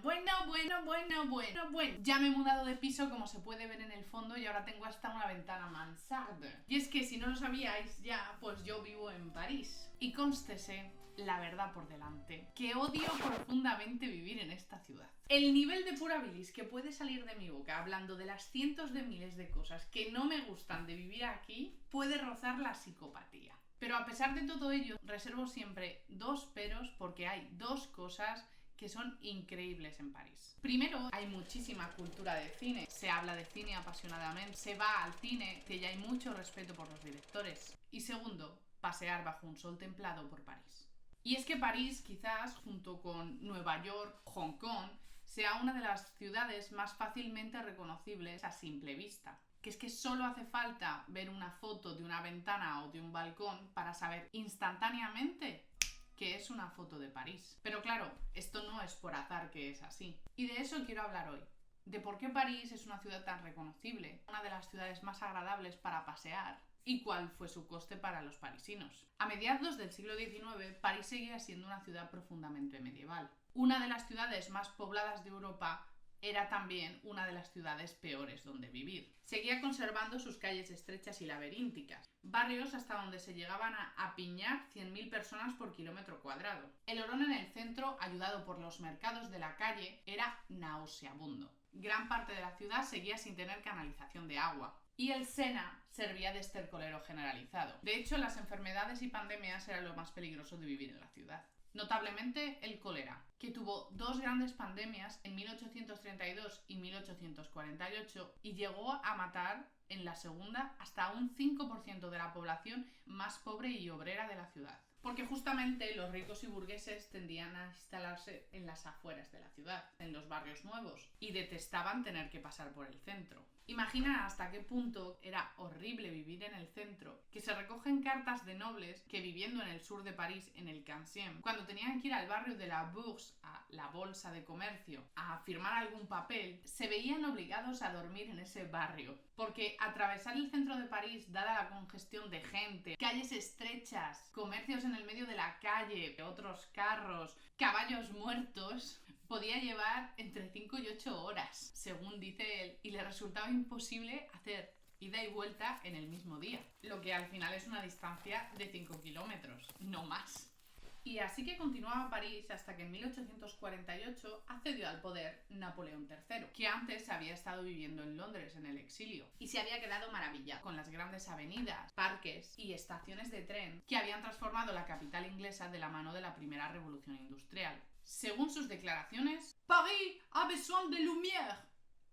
Bueno. Ya me he mudado de piso, como se puede ver en el fondo, y ahora tengo hasta una ventana mansarde. Y es que si no lo sabíais ya, pues yo vivo en París. Y cónstese, la verdad por delante, que odio profundamente vivir en esta ciudad. El nivel de pura bilis que puede salir de mi boca hablando de las cientos de miles de cosas que no me gustan de vivir aquí puede rozar la psicopatía. Pero a pesar de todo ello, reservo siempre dos peros porque hay dos cosas que son increíbles en París. Primero, hay muchísima cultura de cine. Se habla de cine apasionadamente, se va al cine, que ya hay mucho respeto por los directores. Y segundo, pasear bajo un sol templado por París. Y es que París, quizás, junto con Nueva York, Hong Kong, sea una de las ciudades más fácilmente reconocibles a simple vista. Que es que solo hace falta ver una foto de una ventana o de un balcón para saber instantáneamente que es una foto de París. Pero claro, esto no es por azar que es así. Y de eso quiero hablar hoy. De por qué París es una ciudad tan reconocible, una de las ciudades más agradables para pasear, y cuál fue su coste para los parisinos. A mediados del siglo XIX, París seguía siendo una ciudad profundamente medieval. Una de las ciudades más pobladas de Europa era también una de las ciudades peores donde vivir. Seguía conservando sus calles estrechas y laberínticas, barrios hasta donde se llegaban a apiñar 100.000 personas por kilómetro cuadrado. El orón en el centro, ayudado por los mercados de la calle, era nauseabundo. Gran parte de la ciudad seguía sin tener canalización de agua. Y el Sena servía de estercolero generalizado. De hecho, las enfermedades y pandemias eran lo más peligroso de vivir en la ciudad. Notablemente el cólera, que tuvo dos grandes pandemias en 1832 y 1848 y llegó a matar en la segunda hasta un 5% de la población más pobre y obrera de la ciudad. Porque justamente los ricos y burgueses tendían a instalarse en las afueras de la ciudad, en los barrios nuevos, y detestaban tener que pasar por el centro. Imagina hasta qué punto era horrible vivir en el centro, que se recogen cartas de nobles que viviendo en el sur de París, en el Canciem, cuando tenían que ir al barrio de la Bourse, a la bolsa de comercio, a firmar algún papel, se veían obligados a dormir en ese barrio. Porque atravesar el centro de París, dada la congestión de gente, calles estrechas, comercios en el medio de la calle, otros carros, caballos muertos, podía llevar entre 5 y 8 horas, según dice él, y le resultaba imposible hacer ida y vuelta en el mismo día, lo que al final es una distancia de 5 kilómetros, no más. Y así que continuaba París hasta que en 1848 accedió al poder Napoleón III, que antes había estado viviendo en Londres en el exilio y se había quedado maravillado con las grandes avenidas, parques y estaciones de tren que habían transformado la capital inglesa de la mano de la primera revolución industrial. Según sus declaraciones, París a besoin de lumière,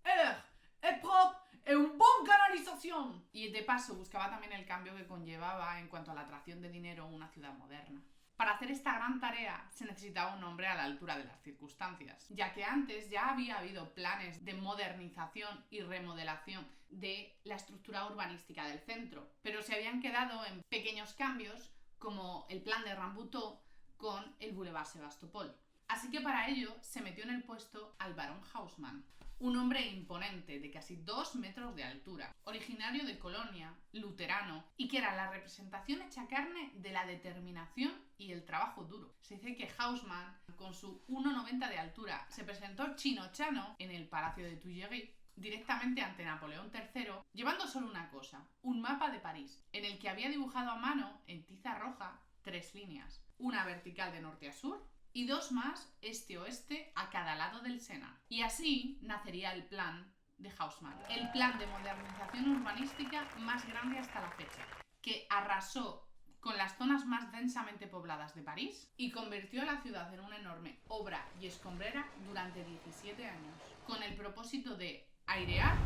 air, et propre et une bonne canalisation. Y de paso buscaba también el cambio que conllevaba en cuanto a la atracción de dinero una ciudad moderna. Para hacer esta gran tarea se necesitaba un hombre a la altura de las circunstancias, ya que antes ya había habido planes de modernización y remodelación de la estructura urbanística del centro, pero se habían quedado en pequeños cambios como el plan de Rambuteau con el Boulevard Sebastopol. Así que para ello se metió en el puesto al barón Haussmann, un hombre imponente de casi 2 metros de altura, originario de Colonia, luterano, y que era la representación hecha carne de la determinación y el trabajo duro. Se dice que Haussmann, con su 1,90 de altura, se presentó chinochano en el Palacio de Tuileries, directamente ante Napoleón III, llevando solo una cosa, un mapa de París, en el que había dibujado a mano, en tiza roja, 3 líneas, una vertical de norte a sur, y 2 más este-oeste a cada lado del Sena. Y así nacería el plan de Haussmann, el plan de modernización urbanística más grande hasta la fecha, que arrasó con las zonas más densamente pobladas de París y convirtió a la ciudad en una enorme obra y escombrera durante 17 años, con el propósito de airear,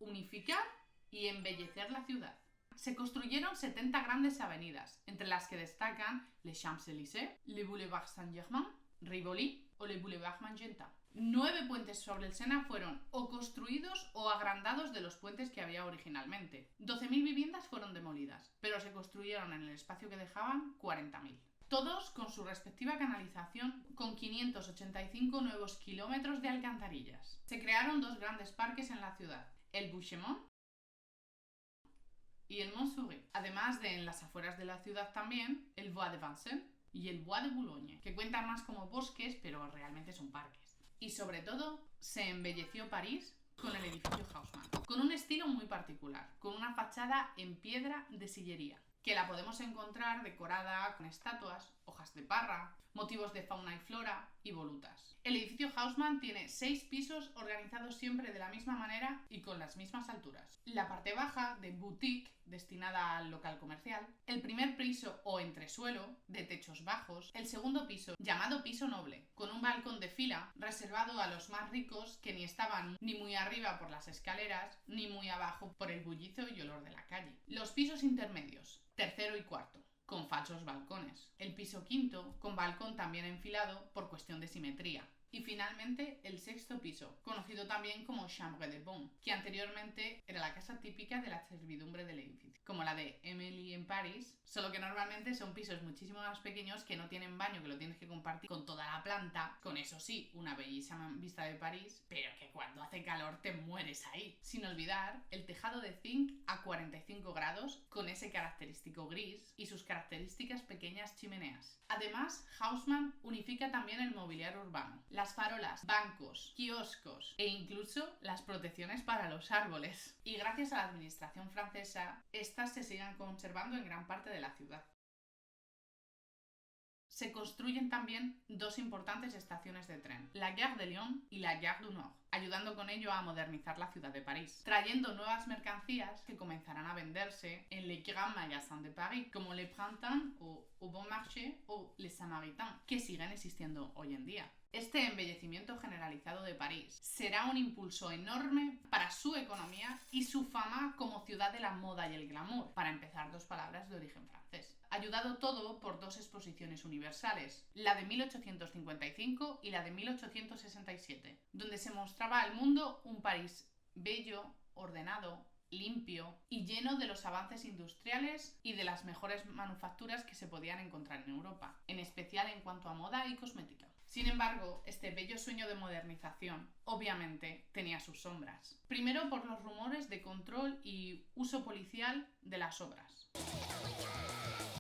unificar y embellecer la ciudad. Se construyeron 70 grandes avenidas, entre las que destacan les Champs-Élysées, le Boulevard Saint-Germain, Rivoli o le Boulevard Magenta. 9 puentes sobre el Sena fueron o construidos o agrandados de los puentes que había originalmente. 12.000 viviendas fueron demolidas, pero se construyeron en el espacio que dejaban 40.000. Todos con su respectiva canalización, con 585 nuevos kilómetros de alcantarillas. Se crearon 2 grandes parques en la ciudad, el Buchemont y el Montsouris, además de en las afueras de la ciudad también el Bois de Vincennes y el Bois de Boulogne, que cuentan más como bosques pero realmente son parques. Y sobre todo, se embelleció París con el edificio Haussmann, con un estilo muy particular, con una fachada en piedra de sillería, que la podemos encontrar decorada con estatuas, hojas de parra, motivos de fauna y flora y volutas. El edificio Haussmann tiene 6 pisos organizados siempre de la misma manera y con las mismas alturas. La parte baja, de boutique, destinada al local comercial, el primer piso o entresuelo, de techos bajos, el segundo piso, llamado piso noble, con un balcón de fila reservado a los más ricos que ni estaban ni muy arriba por las escaleras, ni muy abajo por el bullicio y olor de la calle. Los pisos intermedios, tercero y cuarto, con falsos balcones. El piso quinto, con balcón también enfilado por cuestión de simetría. Y finalmente el sexto piso, conocido también como Chambre de Bonne, que anteriormente era la casa típica de la servidumbre del edificio, como la de Emily en París, solo que normalmente son pisos muchísimo más pequeños que no tienen baño, que lo tienes que compartir con toda la planta, con eso sí, una bellísima vista de París, pero que cuando hace calor te mueres ahí. Sin olvidar el tejado de zinc a 45 grados, con ese característico gris y sus características pequeñas chimeneas. Además, Haussmann unifica también el mobiliario urbano, las farolas, bancos, kioscos e incluso las protecciones para los árboles. Y gracias a la administración francesa, estas se siguen conservando en gran parte de la ciudad. Se construyen también 2 importantes estaciones de tren, la Gare de Lyon y la Gare du Nord, ayudando con ello a modernizar la ciudad de París, trayendo nuevas mercancías que comenzarán a venderse en les grands magasins de París, como Le Printemps o Bon Marché o Les Samaritains, que siguen existiendo hoy en día. Este embellecimiento generalizado de París será un impulso enorme para su economía y su fama como ciudad de la moda y el glamour, para empezar 2 palabras de origen francés. Ayudado todo por 2 exposiciones universales, la de 1855 y la de 1867, donde se mostraba al mundo un París bello, ordenado, limpio y lleno de los avances industriales y de las mejores manufacturas que se podían encontrar en Europa, en especial en cuanto a moda y cosmética. Sin embargo, este bello sueño de modernización obviamente tenía sus sombras. Primero por los rumores de control y uso policial de las obras.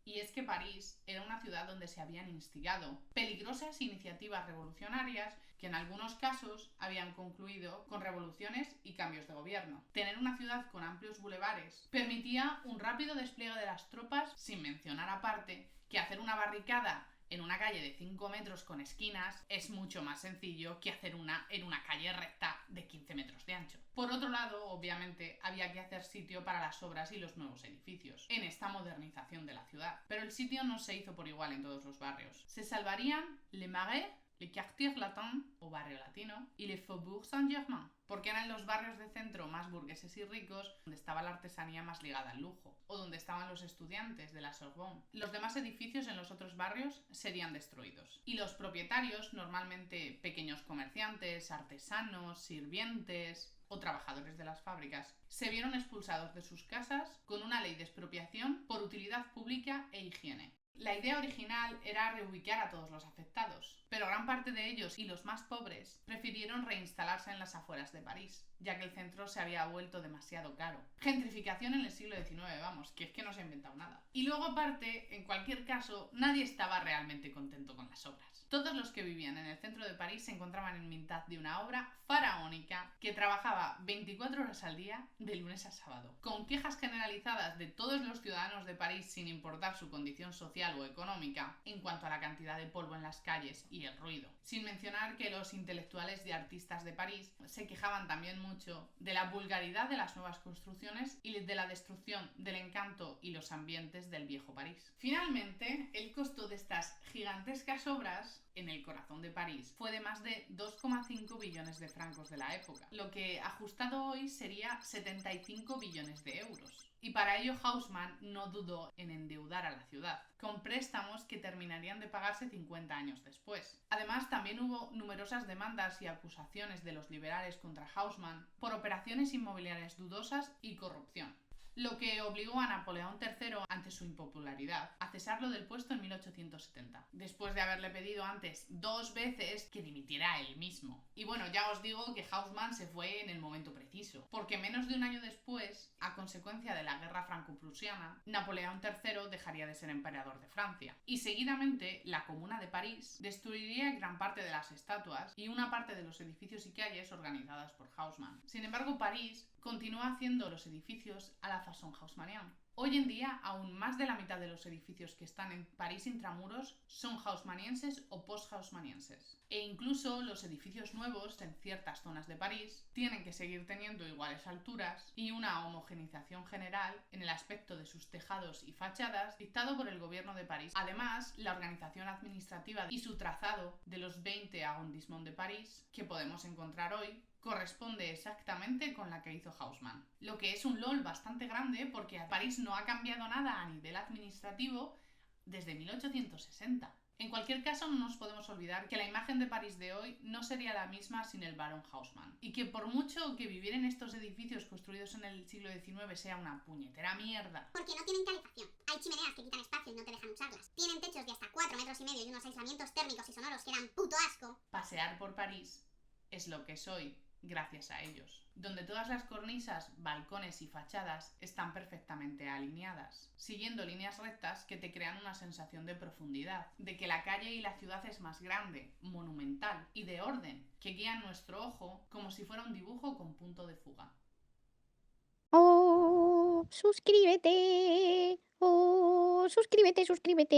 Y es que París era una ciudad donde se habían instigado peligrosas iniciativas revolucionarias que en algunos casos habían concluido con revoluciones y cambios de gobierno. Tener una ciudad con amplios bulevares permitía un rápido despliegue de las tropas, sin mencionar aparte que hacer una barricada en una calle de 5 metros con esquinas es mucho más sencillo que hacer una en una calle recta de 15 metros de ancho. Por otro lado, obviamente, había que hacer sitio para las obras y los nuevos edificios en esta modernización de la ciudad. Pero el sitio no se hizo por igual en todos los barrios. Se salvarían Le Marais, le Quartier Latin, o barrio latino, y le Faubourg Saint-Germain, porque eran los barrios de centro más burgueses y ricos, donde estaba la artesanía más ligada al lujo, o donde estaban los estudiantes de la Sorbonne. Los demás edificios en los otros barrios serían destruidos. Y los propietarios, normalmente pequeños comerciantes, artesanos, sirvientes o trabajadores de las fábricas, se vieron expulsados de sus casas con una ley de expropiación por utilidad pública e higiene. La idea original era reubicar a todos los afectados, pero gran parte de ellos y los más pobres prefirieron reinstalarse en las afueras de París, ya que el centro se había vuelto demasiado caro. Gentrificación en el siglo XIX, vamos, que es que no se ha inventado nada. Y luego aparte, en cualquier caso, nadie estaba realmente contento con las obras. Todos los que vivían en el centro de París se encontraban en mitad de una obra faraónica que trabajaba 24 horas al día, de lunes a sábado, con quejas generalizadas de todos los ciudadanos de París sin importar su condición social o económica en cuanto a la cantidad de polvo en las calles y el ruido. Sin mencionar que los intelectuales y artistas de París se quejaban también mucho de la vulgaridad de las nuevas construcciones y de la destrucción del encanto y los ambientes del viejo París. Finalmente, el costo de estas gigantescas obras en el corazón de París fue de más de 2,5 billones de francos de la época, lo que ajustado hoy sería 75 billones de euros. Y para ello Haussmann no dudó en endeudar a la ciudad, con préstamos que terminarían de pagarse 50 años después. Además, también hubo numerosas demandas y acusaciones de los liberales contra Haussmann por operaciones inmobiliarias dudosas y corrupción. lo que obligó a Napoleón III, ante su impopularidad, a cesarlo del puesto en 1870, después de haberle pedido antes 2 veces que dimitiera él mismo. Y bueno, ya os digo que Haussmann se fue en el momento preciso, porque menos de un año después, a consecuencia de la guerra franco-prusiana, Napoleón III dejaría de ser emperador de Francia. Y seguidamente, la Comuna de París destruiría gran parte de las estatuas y una parte de los edificios y calles organizadas por Haussmann. Sin embargo, París continúa haciendo los edificios a la façon haussmanniana. Hoy en día, aún más de la mitad de los edificios que están en París intramuros son haussmannienses o post-haussmannienses. E incluso los edificios nuevos en ciertas zonas de París tienen que seguir teniendo iguales alturas y una homogenización general en el aspecto de sus tejados y fachadas dictado por el gobierno de París. Además, la organización administrativa y su trazado de los 20 arrondissements de París que podemos encontrar hoy corresponde exactamente con la que hizo Haussmann. Lo que es un LOL bastante grande porque París no ha cambiado nada a nivel administrativo desde 1860. En cualquier caso, no nos podemos olvidar que la imagen de París de hoy no sería la misma sin el barón Haussmann. Y que por mucho que vivir en estos edificios construidos en el siglo XIX sea una puñetera mierda, porque no tienen calefacción. Hay chimeneas que quitan espacio y no te dejan usarlas. Tienen techos de hasta 4,5 metros y unos aislamientos térmicos y sonoros que dan puto asco. pasear por París es lo que es hoy gracias a ellos, donde todas las cornisas, balcones y fachadas están perfectamente alineadas, siguiendo líneas rectas que te crean una sensación de profundidad, de que la calle y la ciudad es más grande, monumental y de orden, que guían nuestro ojo como si fuera un dibujo con punto de fuga. Oh, suscríbete. Oh, suscríbete, suscríbete.